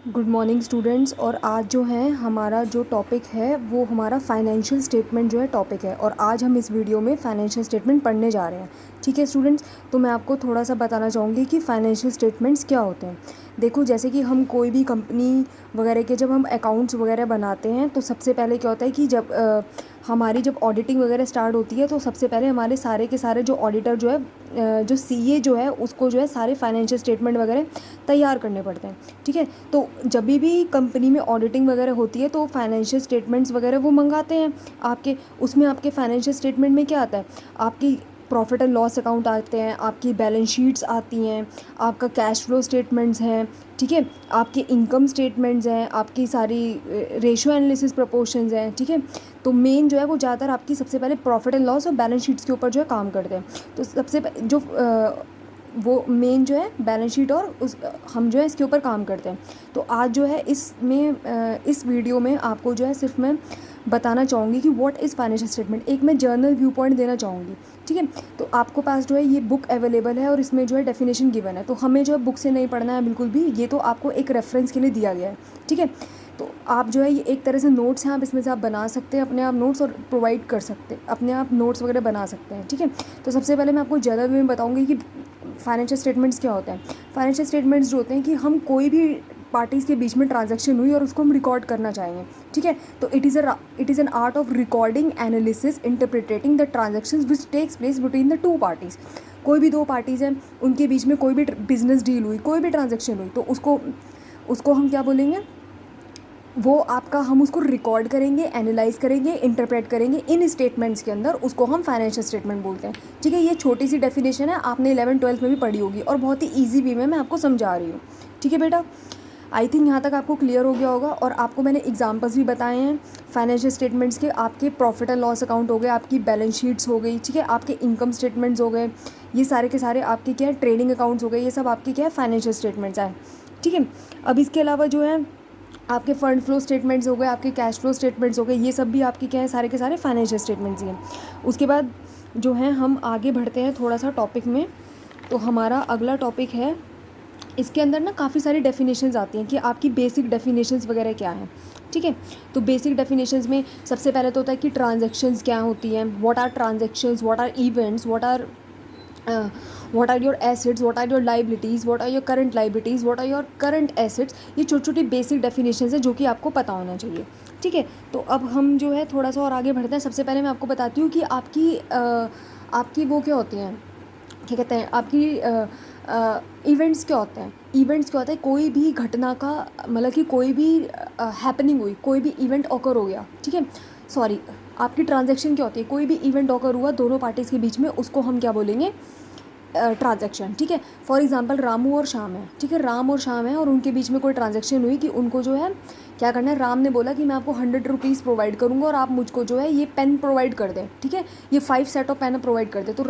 Good morning students. और आज जो है हमारा जो टॉपिक है वो हमारा फाइनेंशियल स्टेटमेंट जो है टॉपिक है, और आज हम इस वीडियो में फाइनेंशियल स्टेटमेंट पढ़ने जा रहे हैं। ठीक है स्टूडेंट्स, तो मैं आपको थोड़ा सा बताना चाहूँगी कि फाइनेंशियल स्टेटमेंट्स क्या होते हैं। देखो, जैसे कि हम कोई भी कंपनी वगैरह के जब हम अकाउंट्स वगैरह बनाते हैं तो सबसे पहले क्या होता है कि हमारी जब ऑडिटिंग वगैरह स्टार्ट होती है तो सबसे पहले हमारे सारे के सारे जो ऑडिटर जो है, जो सीए जो है उसको जो है सारे फाइनेंशियल स्टेटमेंट वगैरह तैयार करने पड़ते हैं। ठीक है, तो जब भी कंपनी में ऑडिटिंग वगैरह होती है तो फाइनेंशियल स्टेटमेंट्स वगैरह वो मंगाते हैं आपके। उसमें आपके फाइनेंशियल स्टेटमेंट में क्या आता है, आपकी प्रॉफिट एंड लॉस अकाउंट आते हैं, आपकी बैलेंस शीट्स आती हैं, आपका कैश फ्लो स्टेटमेंट्स हैं, ठीक है, आपके इनकम स्टेटमेंट्स हैं, आपकी सारी रेशियो एनालिसिस प्रपोर्शंस हैं। ठीक है, तो मेन जो है वो ज़्यादातर आपकी सबसे पहले प्रॉफिट एंड लॉस और बैलेंस शीट्स के ऊपर जो है काम करते हैं। तो सबसे जो वो मेन जो है बैलेंस शीट और हम जो है इसके ऊपर काम करते हैं। तो आज जो है इस वीडियो में आपको जो है सिर्फ मैं बताना चाहूँगी कि व्हाट इज़ फाइनेंशियल स्टेटमेंट। एक मैं जर्नल व्यू पॉइंट देना चाहूँगी। ठीक है, तो आपको पास जो है ये बुक अवेलेबल है और इसमें जो है डेफिनेशन गिवन है, तो हमें जो है बुक से नहीं पढ़ना है बिल्कुल भी, ये तो आपको एक रेफरेंस के लिए दिया गया है। ठीक है, तो आप जो है ये एक तरह से नोट्स हैं, आप इसमें से आप बना सकते हैं अपने आप नोट्स और प्रोवाइड कर सकते हैं, अपने आप नोट्स वगैरह बना सकते हैं। ठीक है, तो सबसे पहले मैं आपको जर्नल व्यू में बताऊँगी कि फाइनेंशियल स्टेटमेंट्स क्या होते हैं। फाइनेंशियल स्टेटमेंट्स जो होते हैं कि हम कोई भी पार्टीज़ के बीच में ट्रांजैक्शन हुई और उसको हम रिकॉर्ड करना चाहेंगे। ठीक है, तो it is an art of recording, analysis, interpretating the transactions which takes place between the two parties. कोई भी दो पार्टीज़ हैं, उनके बीच में कोई भी बिजनेस डील हुई, कोई भी ट्रांजैक्शन हुई, तो उसको हम क्या बोलेंगे, वो आपका हम उसको रिकॉर्ड करेंगे, एनालाइज करेंगे, इंटरप्रेट करेंगे इन स्टेटमेंट्स के अंदर, उसको हम फाइनेंशियल स्टेटमेंट बोलते हैं। ठीक है, ये छोटी सी डेफिनेशन है, आपने 11th-12th में भी पढ़ी होगी और बहुत ही ईजी वे में मैं आपको समझा रही हूँ। ठीक है बेटा, आई थिंक यहाँ तक आपको क्लियर हो गया होगा। और आपको मैंने एग्जांपल्स भी बताए हैं फाइनेंशियल स्टेटमेंट्स के। आपके प्रॉफिट एंड लॉस अकाउंट हो गए, आपकी बैलेंस शीट्स हो गई, ठीक है, आपके इनकम स्टेटमेंट्स हो गए, ये सारे के सारे आपके क्या है, ट्रेडिंग अकाउंट्स हो गए, ये सब आपके क्या है, फाइनेंशियल स्टेटमेंट्स आए। ठीक है, अब इसके अलावा जो है आपके फंड फ्लो स्टेटमेंट्स हो गए, आपके कैश फ्लो स्टेटमेंट्स हो गए, ये सब भी आपके क्या है, सारे के सारे फाइनेंशियल स्टेटमेंट्स ही हैं। उसके बाद जो है हम आगे बढ़ते हैं थोड़ा सा टॉपिक में। तो हमारा अगला टॉपिक है, इसके अंदर ना काफ़ी सारी डेफिनेशंस आती हैं कि आपकी बेसिक डेफिनेशंस वगैरह क्या हैं। ठीक है, तो बेसिक डेफिनेशंस में सबसे पहले तो होता है कि ट्रांजैक्शंस क्या होती हैं, what are transactions, what are events, what are your assets, what are your liabilities, what are your current liabilities, what are your current assets। ये छोटी छोटी बेसिक डेफिनेशंस है जो कि आपको पता होना चाहिए। ठीक है, तो अब हम जो है थोड़ा सा और आगे बढ़ते हैं। सबसे पहले मैं आपको बताती हूँ कि आपकी वो क्या होती हैं, क्या कहते हैं, आपकी इवेंट्स क्या होते हैं। इवेंट्स क्या होता है, कोई भी घटना का मतलब कि कोई भी हैपनिंग हुई, कोई भी इवेंट ऑकर हो गया। ठीक है, सॉरी, आपकी ट्रांजैक्शन क्या होती है, कोई भी इवेंट ऑकर हुआ दोनों पार्टीज़ के बीच में, उसको हम क्या बोलेंगे, ट्रांजैक्शन। ठीक है, फॉर एग्जांपल रामू और श्याम है। ठीक है, राम और श्याम है और उनके बीच में कोई ट्रांजैक्शन हुई कि उनको जो है क्या करना है, राम ने बोला कि मैं आपको 100 रुपीज़ प्रोवाइड करूँगा और आप मुझको जो है ये पेन प्रोवाइड कर दें। ठीक है, ये 5 सेट ऑफ पेन प्रोवाइड कर दें। तो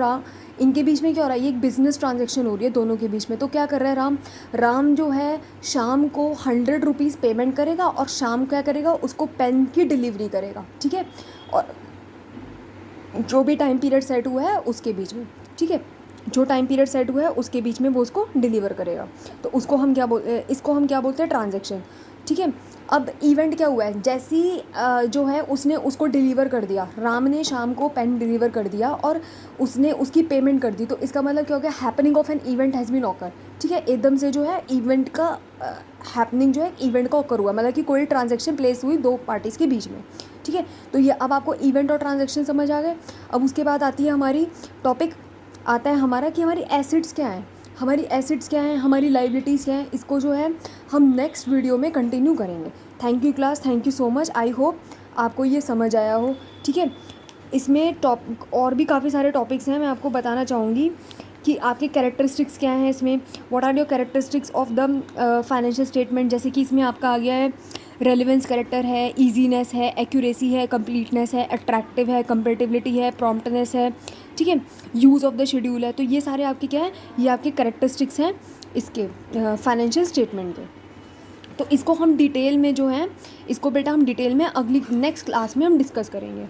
इनके बीच में क्या हो रहा है, ये एक बिजनेस ट्रांजैक्शन हो रही है दोनों के बीच में। तो क्या कर रहा है, राम जो है शाम को 100 रुपीज़ पेमेंट करेगा और शाम क्या करेगा, उसको पेन की डिलीवरी करेगा। ठीक है, और जो भी टाइम पीरियड सेट हुआ है उसके बीच में, ठीक है, जो टाइम पीरियड सेट हुआ है उसके बीच में वो उसको डिलीवर करेगा। तो इसको हम क्या बोलते हैं, ट्रांजैक्शन। ठीक है, अब इवेंट क्या हुआ है, जैसी जो है उसने उसको डिलीवर कर दिया, राम ने शाम को पेन डिलीवर कर दिया और उसने उसकी पेमेंट कर दी, तो इसका मतलब क्या हो गया, happening of an event has been occur. ठीक है, एकदम से जो है इवेंट का हैपनिंग जो है इवेंट का ऑकर हुआ, मतलब कि कोई ट्रांजैक्शन प्लेस हुई दो पार्टीज़ के बीच में। ठीक है, तो ये अब आपको इवेंट और ट्रांजैक्शन समझ आ गए। अब उसके बाद आती है हमारी टॉपिक आता है हमारा कि हमारी एसेट्स क्या हैं, हमारी लाइबिलिटीज़ क्या हैं। इसको जो है हम नेक्स्ट वीडियो में कंटिन्यू करेंगे। Thank you class, thank you so much. I hope आपको ये समझ आया हो। ठीक है, इसमें और भी काफ़ी सारे टॉपिक्स हैं, मैं आपको बताना चाहूँगी कि आपके कैरेक्टरिस्टिक्स क्या हैं इसमें, what are your characteristics of the financial statement. जैसे कि इसमें आपका आ गया है रेलिवेंस कैरेक्टर है, ईजीनेस है, एक्यूरेसी है, कंप्लीटनेस है, अट्रैक्टिव है, कंपेटिबिलिटी है, प्रॉम्प्टनेस है। ठीक है, यूज़ ऑफ द शेड्यूल है। तो ये सारे आपके क्या हैं, ये आपके कैरेक्टरिस्टिक्स हैं इसके फाइनेंशियल स्टेटमेंट के। तो इसको हम डिटेल में जो है, इसको बेटा हम डिटेल में अगली नेक्स्ट क्लास में हम डिस्कस करेंगे।